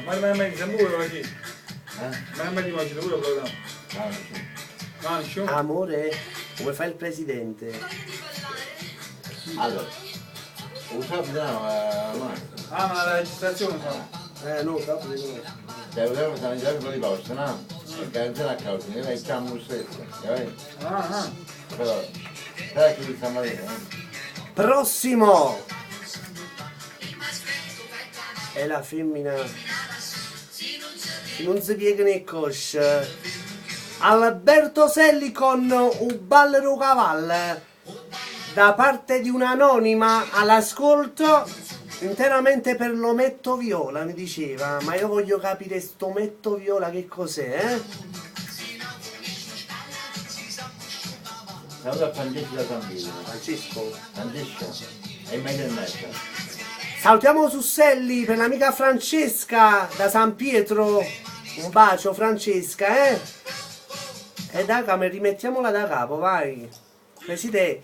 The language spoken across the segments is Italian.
Ma mi sembra pure così. Ma mi immagino pure quello. No, non Amore, come fa il presidente? Allora, un capitano ah, ma la registrazione fa. No, proprio no. dobbiamo stare con i posti, no? Perché non c'è la causa, ne facciamo lo stesso, capito? Ah, Però, sai che stiamo vedendo? Prossimo! È la femmina che non si piega né coscia. Alberto Selli con un ballero cavallo da parte di un'anonima all'ascolto interamente per l'ometto viola, mi diceva, ma io voglio capire sto ometto viola che cos'è, Saluto a Francesco da San Pietro. Francesco. Francesco, è meglio in mezzo. Salutiamo Susselli per l'amica Francesca da San Pietro, un bacio Francesca, E da camera rimettiamola da capo, vai. Presidente,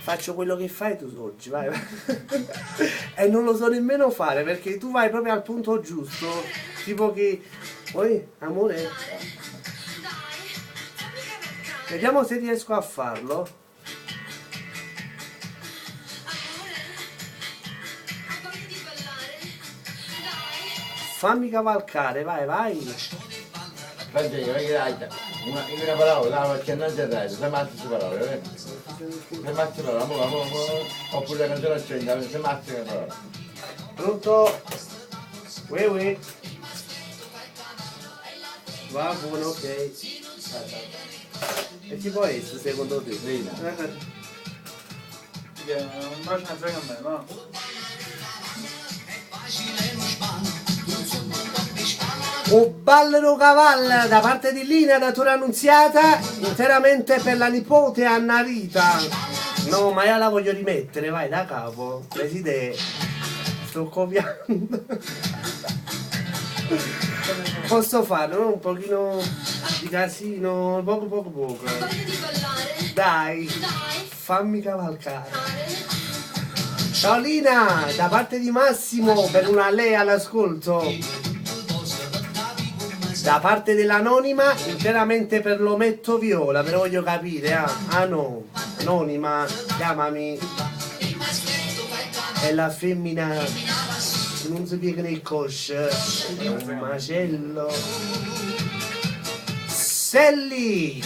faccio quello che fai tu oggi, vai. E non lo so nemmeno fare perché tu vai proprio al punto giusto. Tipo che... Poi, amore? Vediamo se riesco a farlo. Fammi cavalcare, vai, vai. Francesco, in una parola, la faccia non c'è resto, se mazzi su parole, vedi? Se mazzi parole, amore, oppure la canzone accende, se mazzi le parole. Pronto? Uè. Va buono, ok. E chi può essere secondo te? Lina. un bacio non frega a me, no? Un ballero cavallo da parte di Lina, natura annunziata, interamente per la nipote Anna Rita. No, ma io la voglio rimettere, vai da capo. Presidente, sto copiando. Posso fare, no? Un pochino di casino, poco. Dai, fammi cavalcare. Ciao Lina, da parte di Massimo per una lei all'ascolto. Da parte dell'anonima, interamente per l'ometto viola, però voglio capire, ah no, anonima, chiamami. È la femmina che non si piega nel cosce, è un macello. Selli!